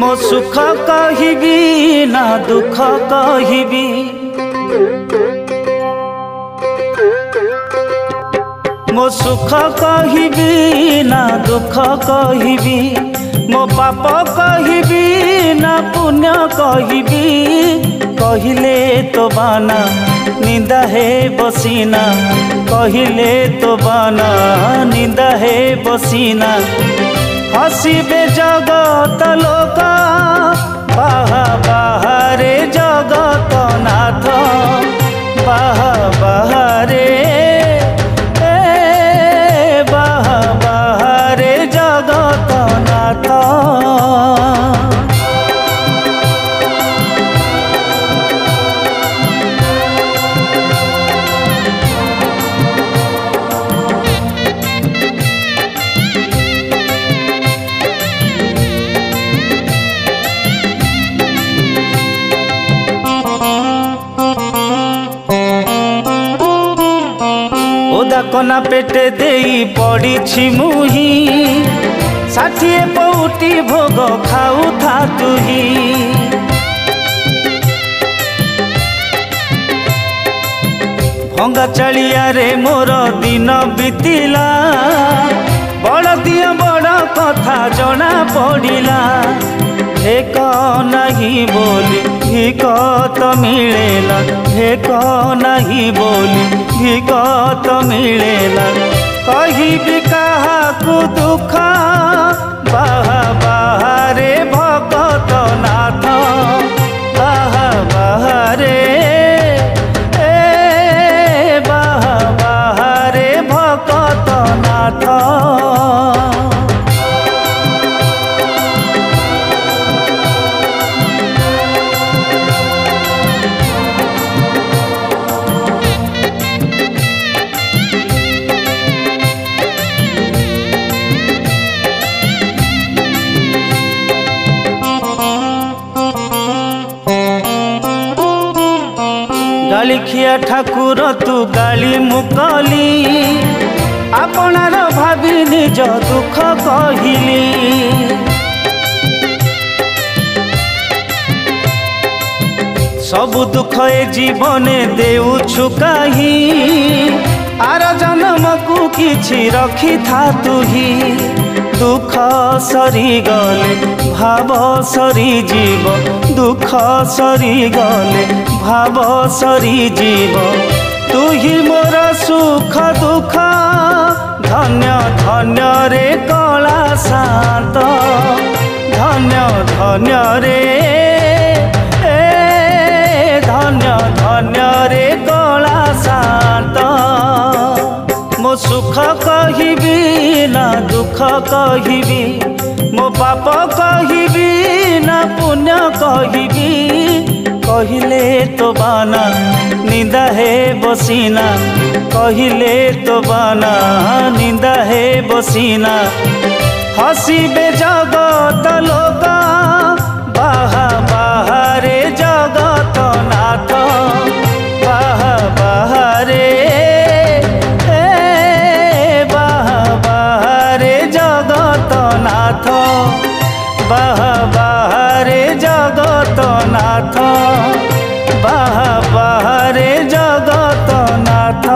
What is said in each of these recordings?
मो सुख कहबी ना दुख कहबी मो सुख कहबी ना दुख कहबी मो पाप कहबी ना पुण्य कहबी कहले तो बाना निंदा है बसीना कहले तो बाना निंदा है बसीना हसीबे जगत लोक बाहा बाहारे जगत नाथ बाहा बाहारे बाहा बाहारे जगत नाथ। कना पेटे देई पड़ी मुही 60 पौटी भोग खाऊ था तुही भंगा चलिया रे मोर दिन बीतिला बड़ दिया बड़ कथा जना पड़िला एक नहीं बोली भिक तो मिलेला एक नहीं बोली भिक तो मिलेला कहिबी काहाकू दुख बाहा बाहारे भगत नाथ बाहा बाहारे बाहा बाहारे भगत नाथ। गालिखिया ठाकुर तू गाली मुकली आपणार भाभी निज दुख कहली सबु दुख ए जीवने देउछु काही आर जन्म को किछि रखी था तुही दुख सरी गले भाव सरी जीव दुख सरी गले भाव सरी जीव तू ही मोर सुख दुख धन्य धन्य रे कला शांत धन्य धन्य रे धन्य धन्य रे कला शांत। मो सुख कहबी ना दुख कहबी मो पाप कहबी ना पुण्य कहबी कहले तो बाना निंदा है बसीना कहले तो बाना निंदा है बसीना हसीबे जगत लोक बाहा बाहारे जगत नाथ बाहा बाहारे बाहा बाहारे जगत नाथ बाहा बाहारे जगत नाथ बाहा बाहारे जगत नाथ।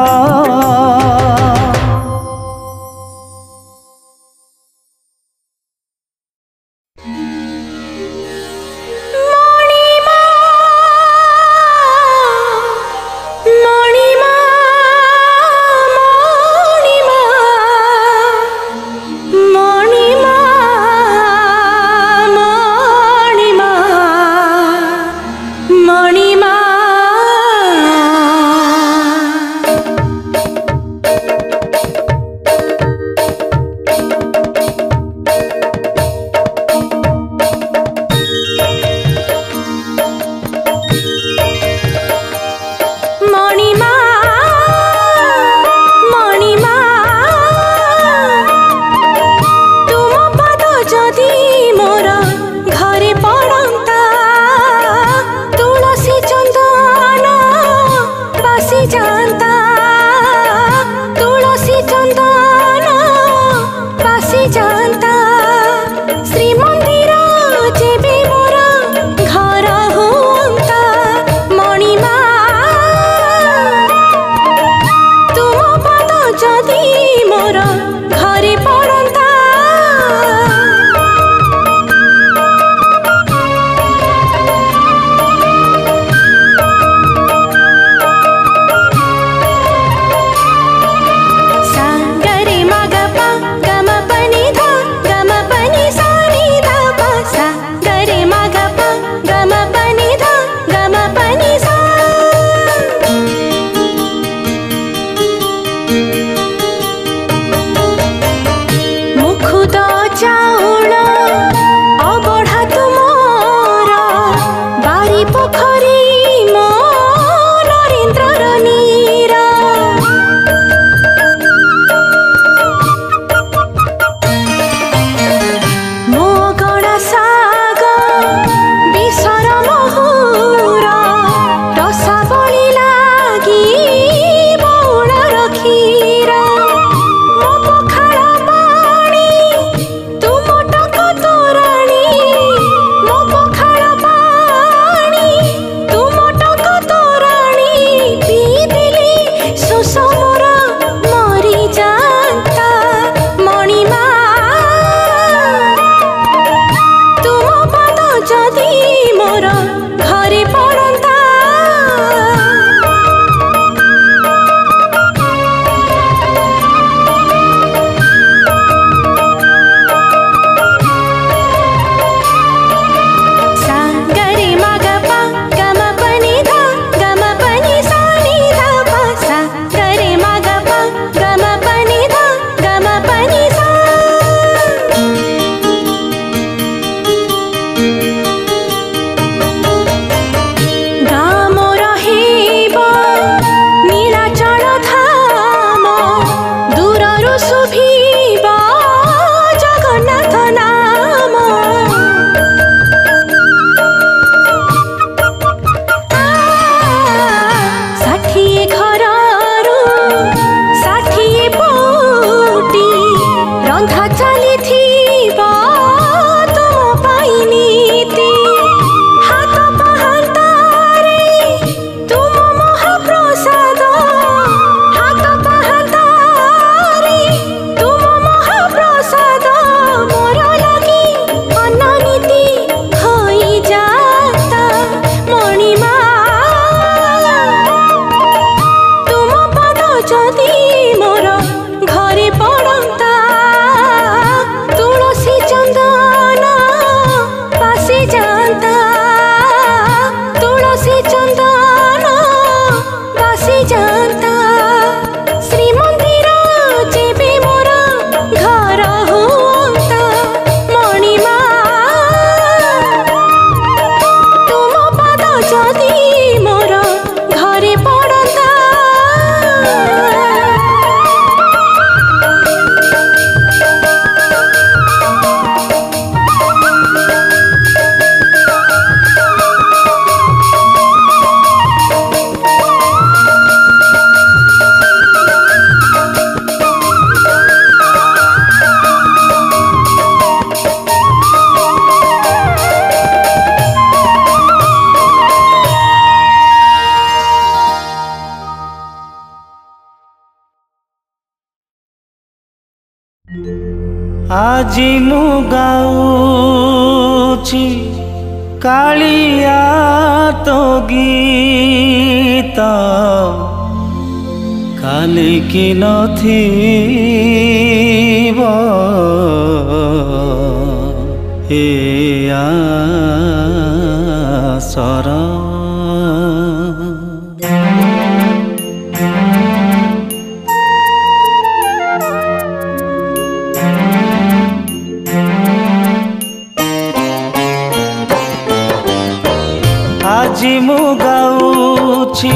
मोर घरे पड़ंता আজি মু গাউছি কালিয়া তো গীত কালি কি নথিব এ আশার আজি মু গাউছি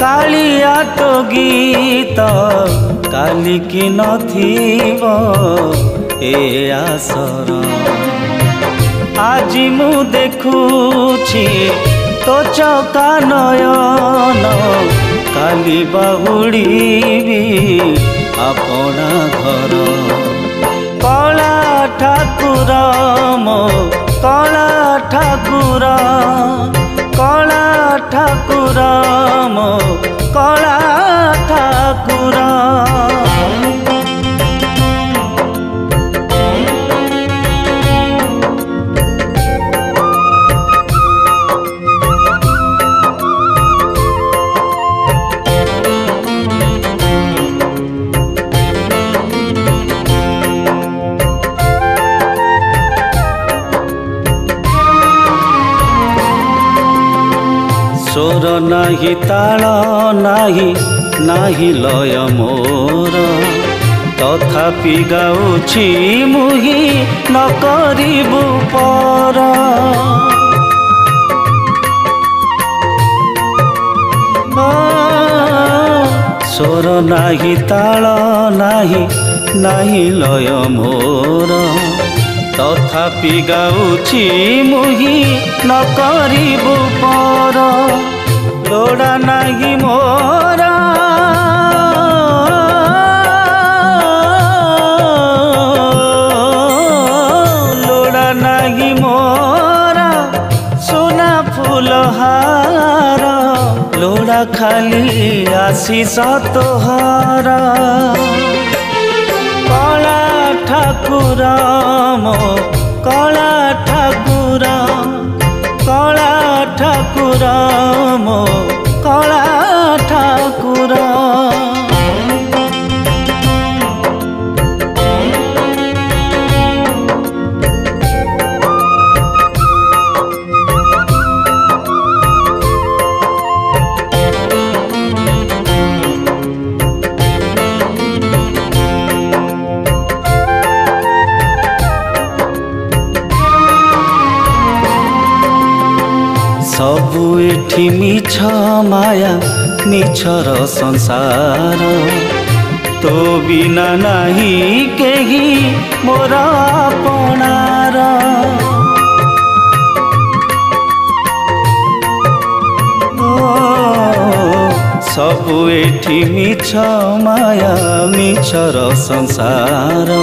কালিয়া তো গীত কালি কি নথিব এ আশার আজি মু দেখুছি তো চকা নয়ন কালি বাহুড়িবি আপনা ঘর কলা ঠাকুর মো কলা ঠাকুর কলা ঠাকুর মো কলা ঠাকুর स्वर नाही ताल नाही नाही लय मोर तथापि गाउछि मुही न करिबु पर स्वर नाही ताल नाही नाही लय मोर तथापि गाउछि मुही न करिबु पर लोड़ा नाही मोरा लोड़ा नाही मोरा सोना फूलहार लोड़ा खाली आशीष तोहार कला ठाकुर मो कला ठाकुर ठाकुर मो कला ठाकुर सबु एठी मिछ माया मिछर संसार तो बिना नाही केही मोर अपनार सबु एठी मिछ माया मिछर संसार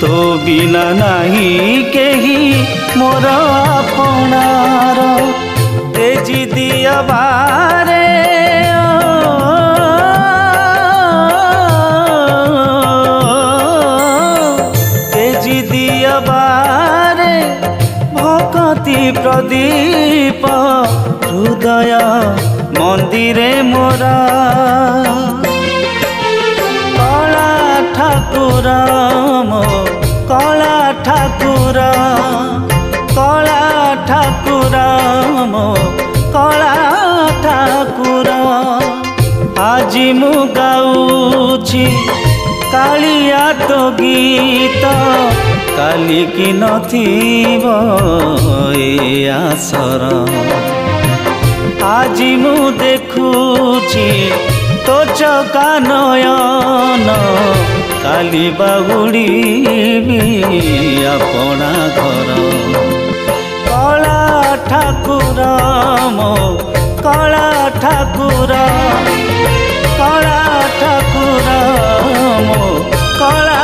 तो बिना नाही केही मोर अपनार तेजी दिया बारे तेजी दिया बारे भक्ति प्रदीप हृदय मंदिरे मोरा कला ठाकुर मो कला ठाकुर कला ठाकुर मो कला ठाकुर आज मु गाउछि कालिया तो गीत काली की नथिब ए आसर आज मु देखुछि तो चका नयन काली बाहुड़ी अपना घर कला ठाकुर मो कला ठाकुर कला ठाकुर मो कला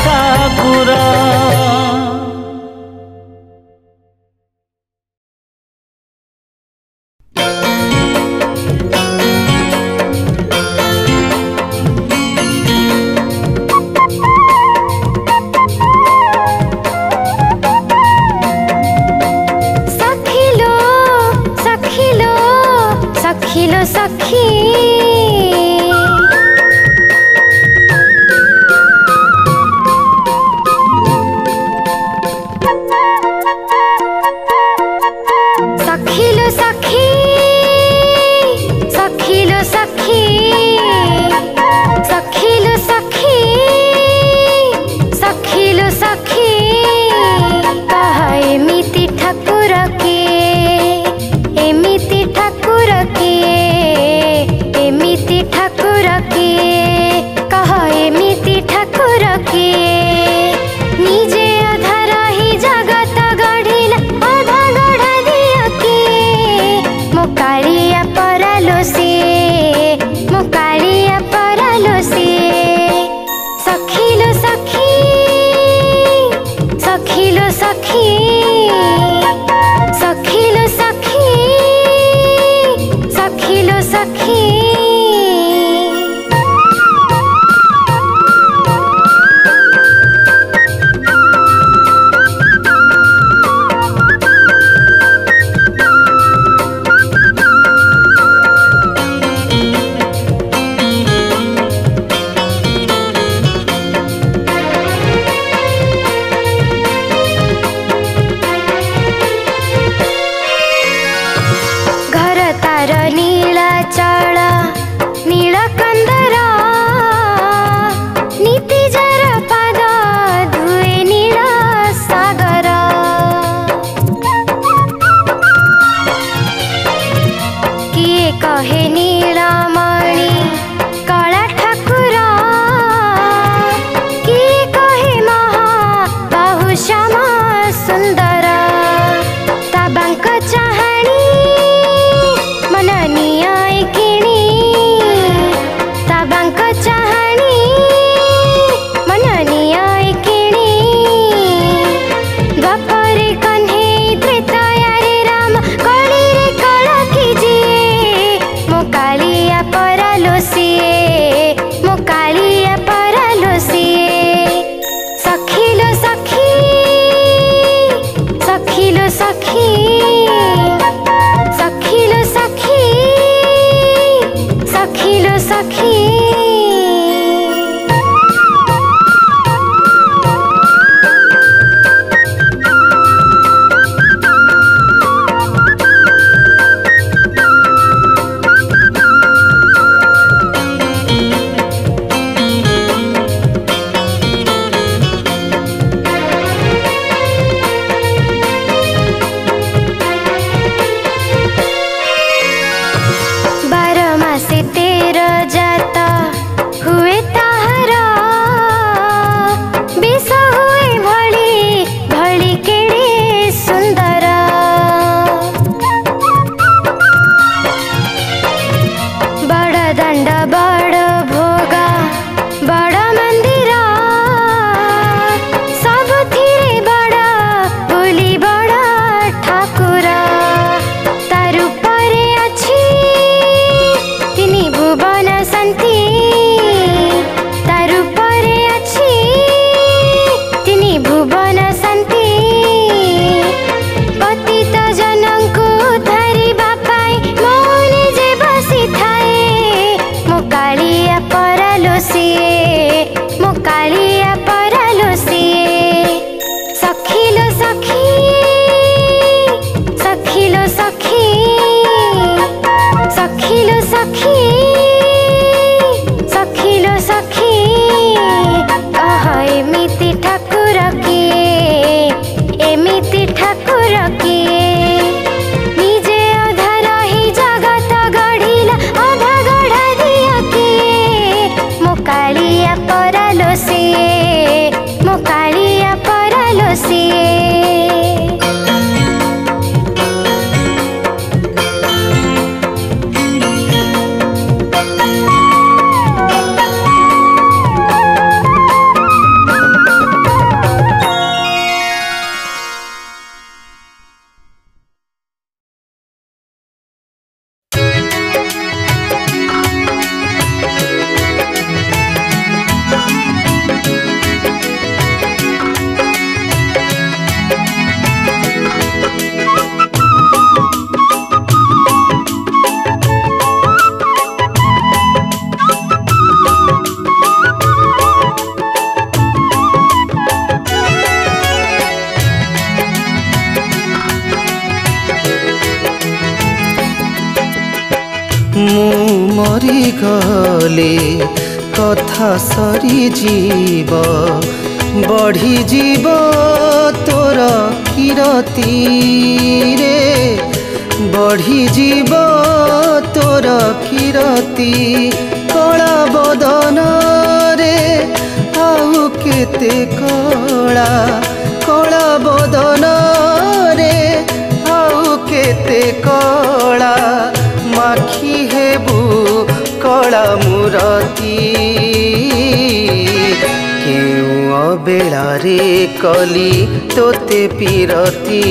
ठाकुर सखी सखी सखिलो सखी सखिलो सखी कह एमिति ठाकुर किए एमिति ठाकुर किए निजे अधा रही जगत गढ़िला अधा गढ़ा दिया किए मो कालिया परालो सिए मो कालिया परालो सिए गले कथा सरी जीव बढ़ी जीव तोर किरती रे बढ़ी जीव तोर किरती कला बदन रे आउ केते कला कला बदन रे आउ केते कला माखी हेबू कला मुरती केउ अबेलारे कली तोते पीरती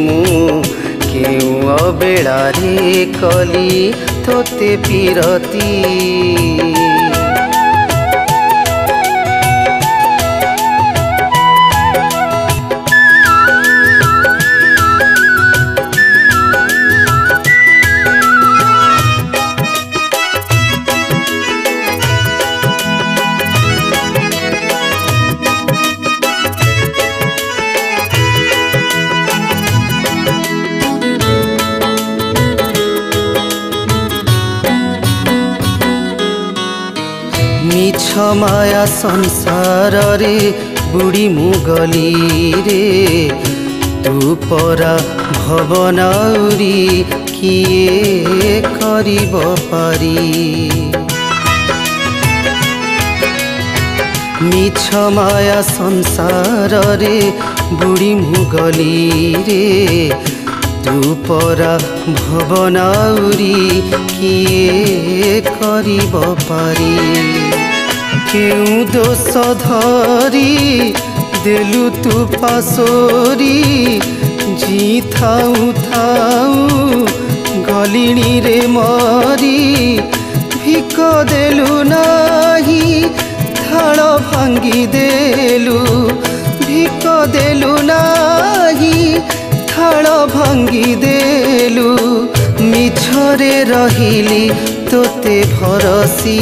मु केउ अबेलारे कली तोते पीरती माया संसार रे बुढ़ी मुगली रे तू परा भवनाउरी किए करिब पारी मिछ माया संसार रे बुढ़ी मुगली रे तू परा भवनाउरी किए करिब पारी क्यों दोष धरी देलु तू पासोरी जी थाऊ थाऊ गलिणी रे मरी भिक देलु नाही थाल भांगी देलु भिक देलु नाही थाल भांगी देलु मिछरे रहिली तोते भरसी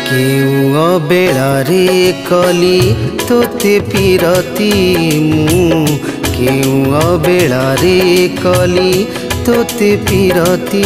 केउ अबेलारे कली तोते पीरती मु केउ अबेलारे कली तोते पीरती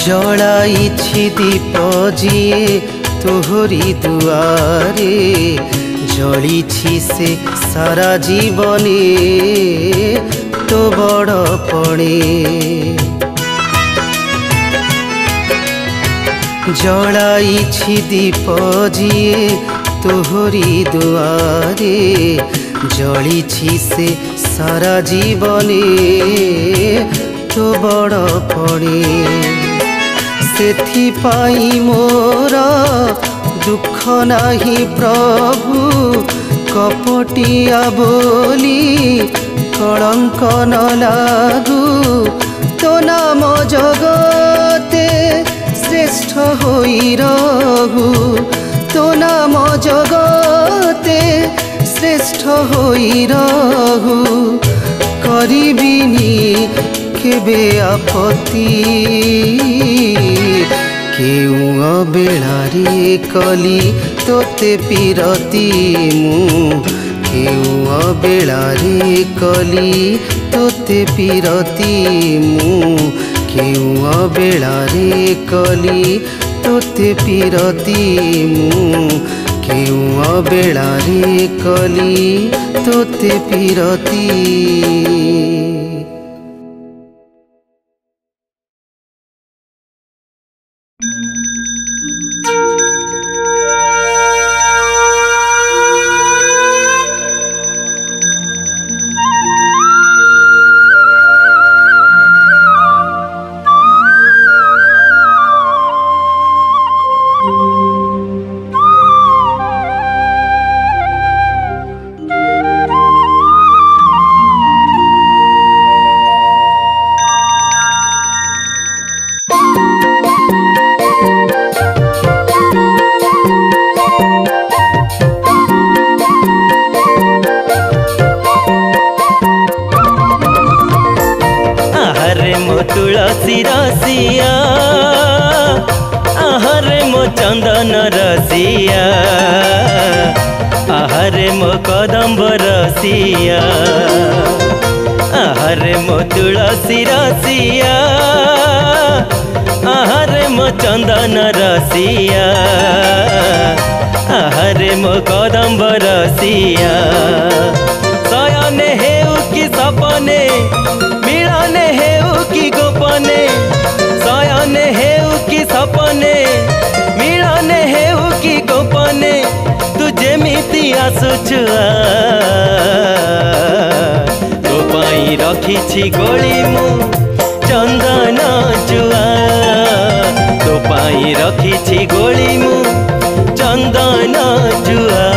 जलाइछि दीप जिए तोहरी दुआरे जलिछि से सारा जीवने तो बड़ पड़े जलाइछि दीप जिए तोहरी दुआरे जलिछि से सारा जीवने तो बड़ पड़े सेथिपाई मोर दुख नाही प्रभु कपटिया बोली कलंक न लागू तो नाम जगते श्रेष्ठ होई रहू तो नाम जगते श्रेष्ठ होई रहू करिबिनी केबे आपत्ति केउ बेलारे कली तोते पिरती मु केउ बेलारे कली तोते पिरती मु केउ बेलारे कली तोते पिरती मु केउ बेलारे कली तोते पिरती। तुलसी रसिया आहरे मो चंदन रसिया आहरे मो कदम्ब रसिया आहरे मो तुलसी रसिया आहरे मो चंदन रसिया आहरे मो कदम्ब रसिया शयने हेउ कि सपने मिलने हेउ कि गोपने शयने हेउ कि सपने मिलने हेउ कि गोपने तू जेमिति आसुछु तो पाई रखिछि गोली मु चंदन जुआ तो पाई रखिछि गोली मु चंदन जुआ।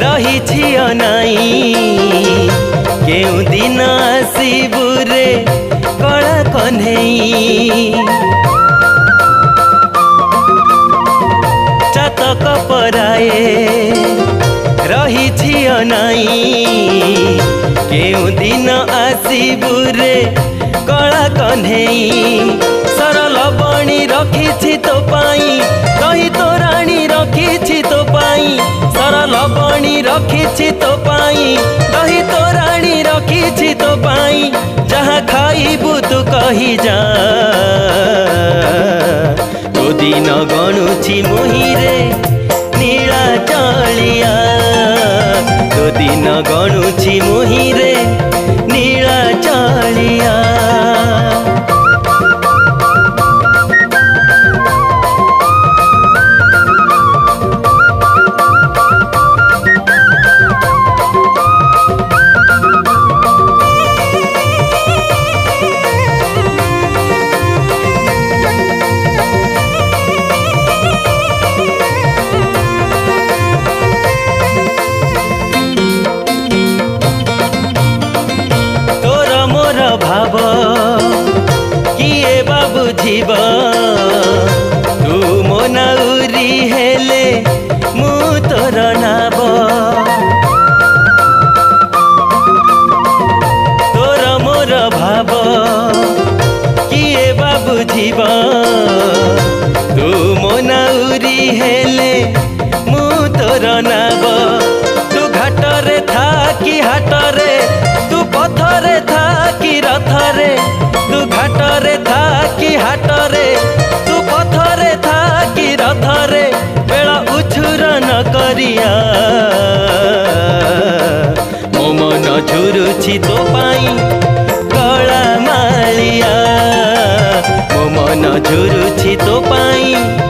रही अनाई केउ दिन आसीबु रे कला कन्हई चातक पराए रही अनाई केउ दिन आसीबु रे कला कन्हई सरल बणी रखी तो पाई कही तो राणी रखी तो पाई सरल बणी रखी तो पाई कही तो राणी रखी तो पाई जहाँ खाइबु तू कही जा तो दिन गणुछि मुहिरे नीला चलिया तो दिन गणुछि मुहिरे नीला चलिया। किए बाबू जीव तू मो नाउरी हेले मु तोर नाब तोर मोर भाव किए बाबू जीव तू मो नाउरी हेले मु तोर नाब तू घाटरे था कि हाटरे तू पथरे था कि रथरे तू घाटरे था कि हाटरे तू पथरे था कि रथरे बेला उछुर न करिया मो मन ଝୁରୁଛି ତୋ ପାଇଁ କଳା ମାଳିଆ ମୋ ମନ ଝୁରୁଛି ତୋ ପାଇଁ